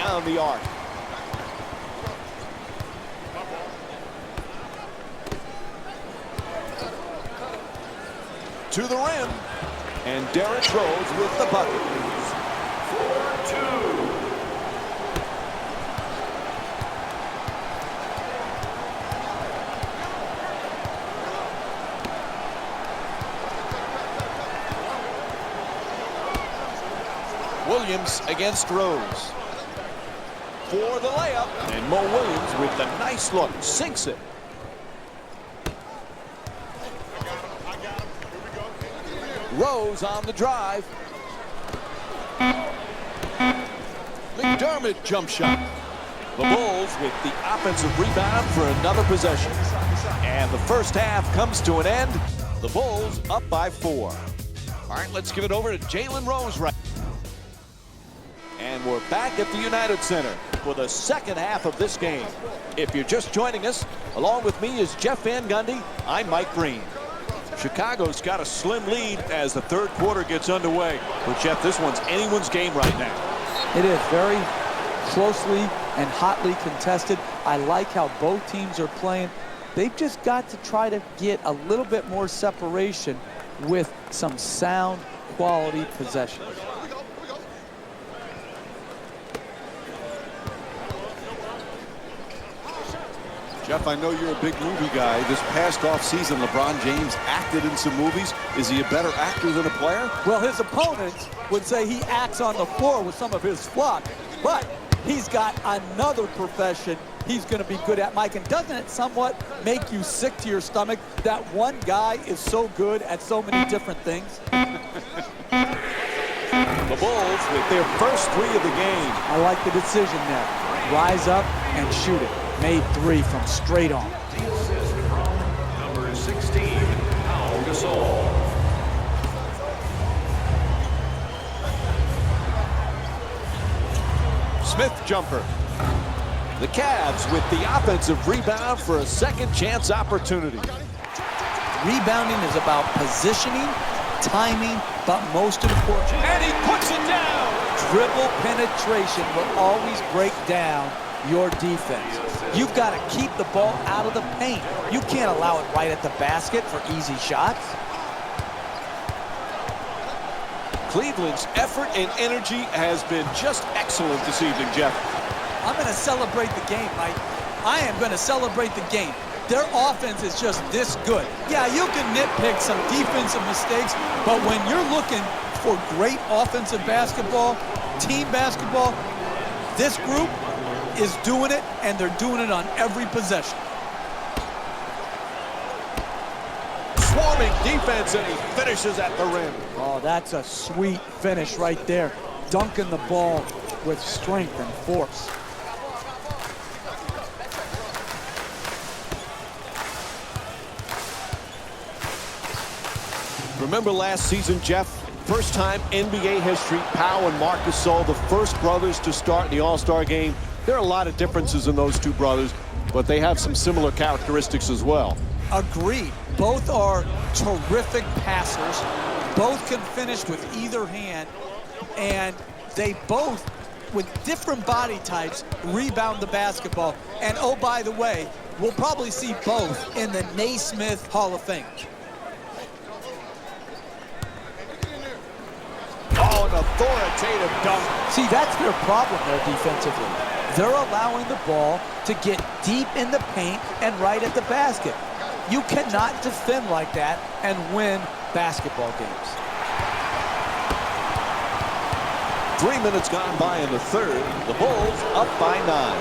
around the arc. To the rim. And Derrick Rose with the bucket. 4-2. Williams against Rose. For the layup. And Mo Williams with the nice look. Sinks it. Rose on the drive. McDermott jump shot. The Bulls with the offensive rebound for another possession. And the first half comes to an end. The Bulls up by 4. All right, let's give it over to Jalen Rose right. And we're back at the United Center for the second half of this game. If you're just joining us, along with me is Jeff Van Gundy. I'm Mike Breen. Chicago's got a slim lead as the third quarter gets underway. But Jeff, this one's anyone's game right now. It is very closely and hotly contested. I like how both teams are playing. They've just got to try to get a little bit more separation with some sound quality possessions. Jeff, I know you're a big movie guy. This past offseason, LeBron James acted in some movies. Is he a better actor than a player? Well, his opponents would say he acts on the floor with some of his flock, but he's got another profession he's going to be good at, Mike. And doesn't it somewhat make you sick to your stomach that one guy is so good at so many different things? The Bulls with their first 3 of the game. I like the decision there. Rise up and shoot it. Made 3 from straight on. The assist from number 16, Pau Gasol. Smith jumper. The Cavs with the offensive rebound for a second chance opportunity. Rebounding is about positioning, timing, but most important, And he puts it down. dribble penetration will always break down your defense. You've got to keep the ball out of the paint. You can't allow it right at the basket for easy shots. Cleveland's effort and energy has been just excellent this evening, Jeff. I'm going to celebrate the game, Mike. I am going to celebrate the game. Their offense is just this good. Yeah, you can nitpick some defensive mistakes, but when you're looking for great offensive basketball, team basketball, this group is doing it, and they're doing it on every possession. Swarming defense, and he finishes at the rim. Oh, that's a sweet finish right there. Dunking the ball with strength and force. Remember last season, Jeff? First time NBA history, Pau and Marc Gasol, the first brothers to start the All-Star game. There are a lot of differences in those two brothers, but they have some similar characteristics as well. Agreed. Both are terrific passers. Both can finish with either hand. And they both, with different body types, rebound the basketball. And oh, by the way, we'll probably see both in the Naismith Hall of Fame. Oh, an authoritative dunk. See, that's their problem there defensively. They're allowing the ball to get deep in the paint and right at the basket. You cannot defend like that and win basketball games. 3 minutes gone by in the third. The Bulls up by 9.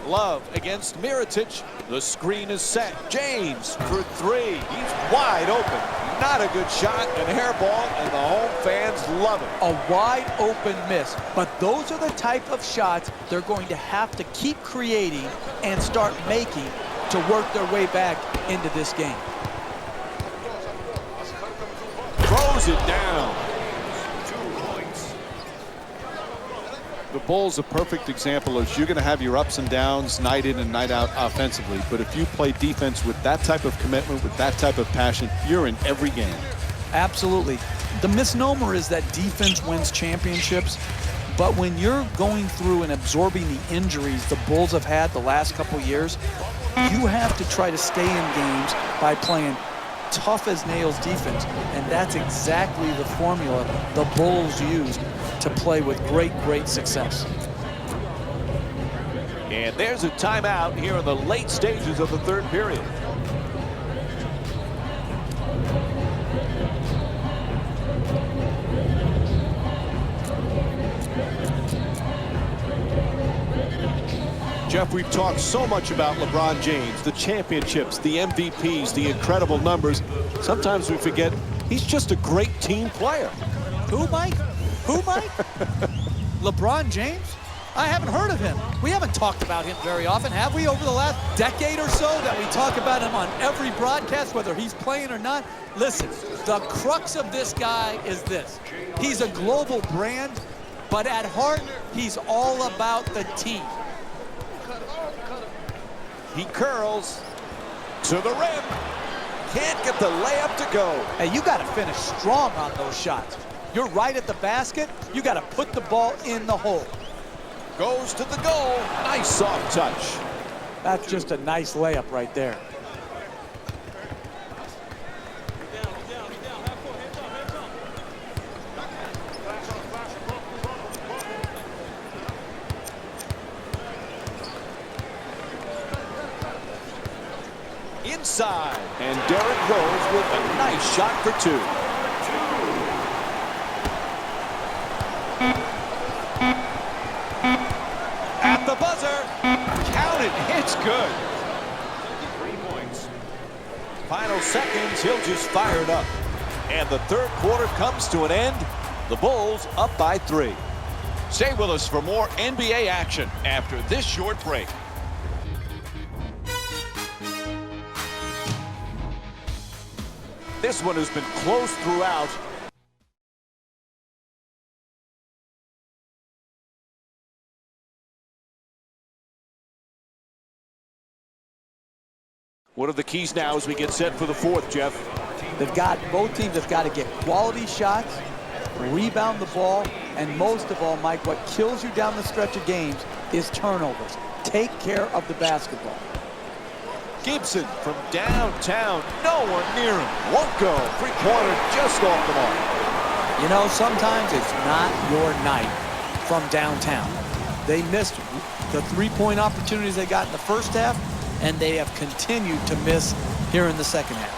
Love against Mirotic. The screen is set. James for 3. He's wide open. Not a good shot, an air ball, and the home fans love it. A wide open miss. But those are the type of shots they're going to have to keep creating and start making to work their way back into this game. Throws it down. 2 points. The Bulls a perfect example is you're going to have your ups and downs night in and night out offensively. But if you play defense with that type of commitment, with that type of passion, you're in every game. Absolutely. The misnomer is that defense wins championships. But when you're going through and absorbing the injuries the Bulls have had the last couple years, you have to try to stay in games by playing tough as nails defense. And that's exactly the formula the Bulls used to play with great success. And there's a timeout here in the late stages of the third period. Jeff, we've talked so much about LeBron James, the championships, the MVPs, the incredible numbers. Sometimes we forget he's just a great team player. Who, Mike? Who, Mike? LeBron James? I haven't heard of him. We haven't talked about him very often, have we, over the last decade or so, that we talk about him on every broadcast, whether he's playing or not? Listen, the crux of this guy is this. He's a global brand, but at heart, he's all about the team. He curls to the rim. Can't get the layup to go. Hey, you got to finish strong on those shots. You're right at the basket. You got to put the ball in the hole. Goes to the goal. Nice soft touch. That's just a nice layup right there. Inside, and Derrick Rose with a nice shot for two. At the buzzer, count it, it's good. 3 points. Final seconds, he'll just fire it up. And the third quarter comes to an end. The Bulls up by 3. Stay with us for more NBA action after this short break. This one has been close throughout. What are the keys now as we get set for the fourth, Jeff? Both teams have got to get quality shots, rebound the ball, and most of all, Mike, what kills you down the stretch of games is turnovers. Take care of the basketball. Gibson from downtown, no one near him, won't go. Three-pointer just off the mark. You know, sometimes it's not your night from downtown. They missed the three-point opportunities they got in the first half, and they have continued to miss here in the second half.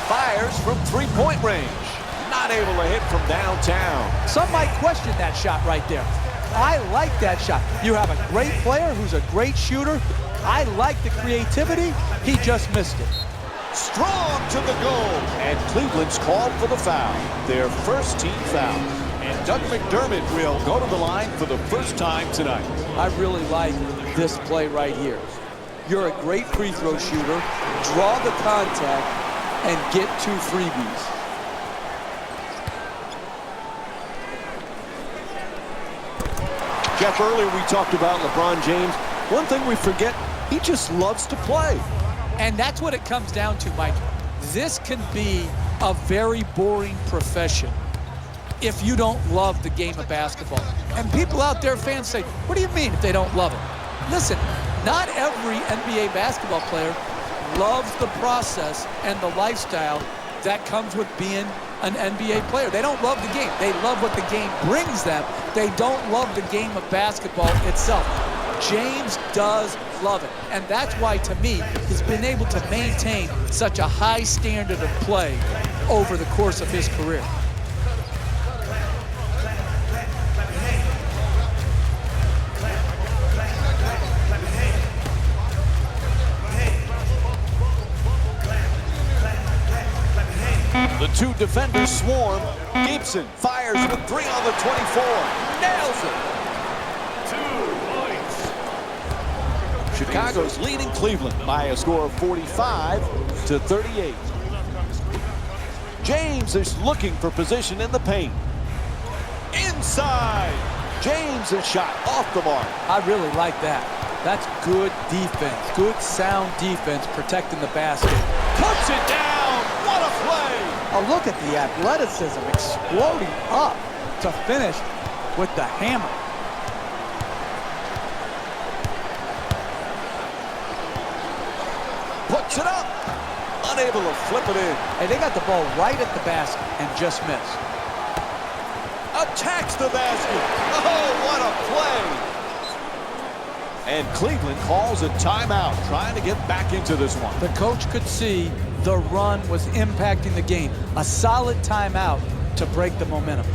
Fires from three-point range, not able to hit from downtown. Some might question that shot right there. I like that shot. You have a great player who's a great shooter. I like the creativity. He just missed it. Strong to the goal. And Cleveland's called for the foul. Their first team foul. And Doug McDermott will go to the line for the first time tonight. I really like this play right here. You're a great free throw shooter. Draw the contact and get 2 freebies. Jeff, earlier we talked about LeBron James. One thing we forget, he just loves to play. And that's what it comes down to, Mike. This can be a very boring profession if you don't love the game of basketball. And people out there, fans, say, what do you mean if they don't love it? Listen, not every NBA basketball player loves the process and the lifestyle that comes with being an NBA player. They don't love the game. They love what the game brings them. They don't love the game of basketball itself. James does love it. And that's why, to me, he's been able to maintain such a high standard of play over the course of his career. The two defenders swarm. Gibson fires with 3 on the 24. Nails it. 2 points. Chicago's leading Cleveland by a score of 45-38. James is looking for position in the paint. inside. James' shot off the mark. I really like that. That's good defense, good sound defense protecting the basket. Puts it down. What a play. Oh, look at the athleticism exploding up to finish with the hammer. Puts it up. Unable to flip it in. Hey, they got the ball right at the basket and just missed. Attacks the basket. Oh, what a play. And Cleveland calls a timeout, trying to get back into this one. The coach could see the run was impacting the game. A solid timeout to break the momentum.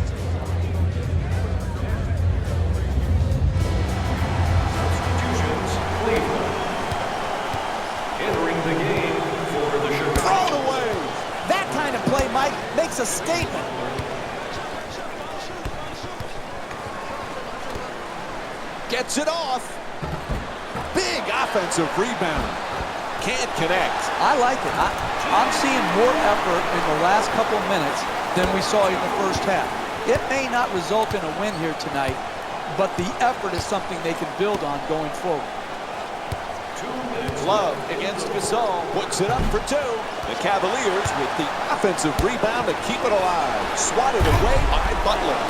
Substitutions, Cleveland. Entering the game for the Chicago. Thrown away. That kind of play, Mike, makes a statement. Gets it off. Big offensive rebound. Can't connect. I like it. I'm seeing more effort in the last couple minutes than we saw in the first half. It may not result in a win here tonight, but the effort is something they can build on going forward. Love against Gasol. Puts it up for two. The Cavaliers with the offensive rebound to keep it alive. Swatted away by Butler.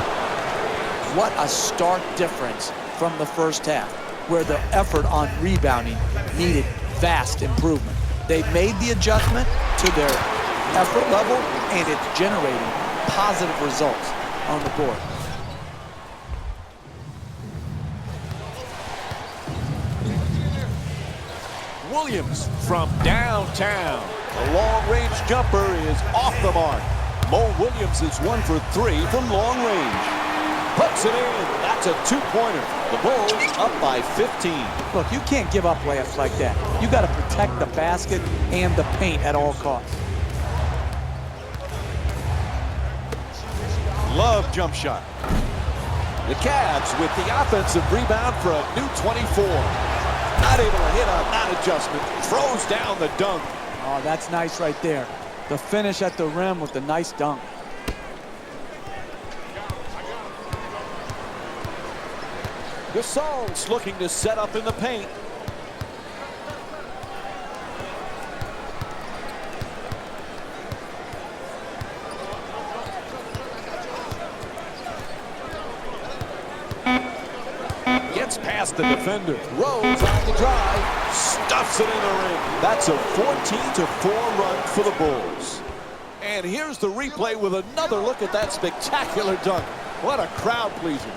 What a stark difference from the first half, where the effort on rebounding needed vast improvement. They made the adjustment to their effort level, and it's generating positive results on the board. Williams from downtown. The long-range jumper is off the mark. Mo Williams is 1 for 3 from long range. Puts it in. That's a two-pointer. The Bulls up by 15. Look, you can't give up layups like that. You got to protect the basket and the paint at all costs. Love jump shot. The Cavs with the offensive rebound for a new 24. Not able to hit on that adjustment. Throws down the dunk. Oh, that's nice right there. The finish at the rim with the nice dunk. Gasol's looking to set up in the paint. Gets past the defender. Rose on the drive. Stuffs it in the ring. That's a 14-4 run for the Bulls. And here's the replay with another look at that spectacular dunk. What a crowd pleaser.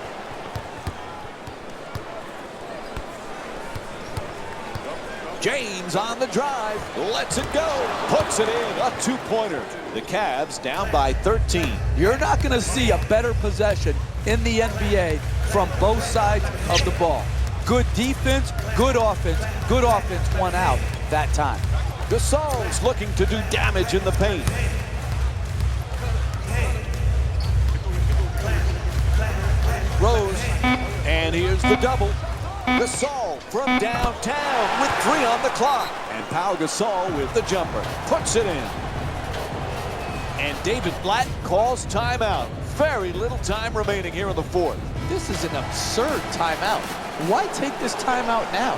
James on the drive, lets it go, puts it in, a two-pointer. The Cavs down by 13. You're not going to see a better possession in the NBA from both sides of the ball. Good defense, good offense won out that time. Gasol's looking to do damage in the paint. Rose, and here's the double. Gasol from downtown with 3 on the clock. And Pau Gasol with the jumper. Puts it in. And David Blatt calls timeout. Very little time remaining here in the fourth. This is an absurd timeout. Why take this timeout now?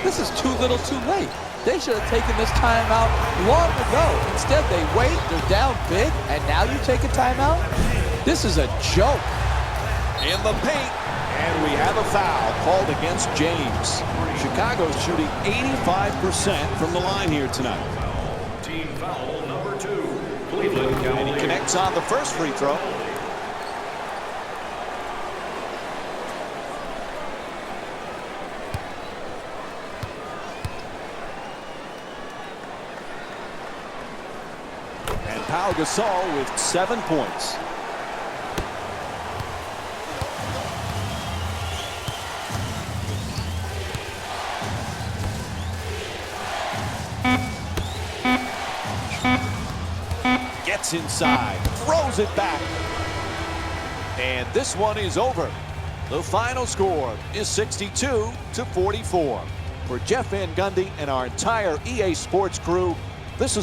This is too little too late. They should have taken this timeout long ago. Instead, they wait, they're down big, and now you take a timeout? This is a joke. In the paint. And we have a foul called against James. Chicago's shooting 85% from the line here tonight. Team foul number 2. Cleveland Cavaliers. And he connects on the first free throw. And Pau Gasol with 7 points. Gets inside, throws it back. And this one is over. The final score is 62-44. For Jeff Van Gundy and our entire EA Sports crew, this is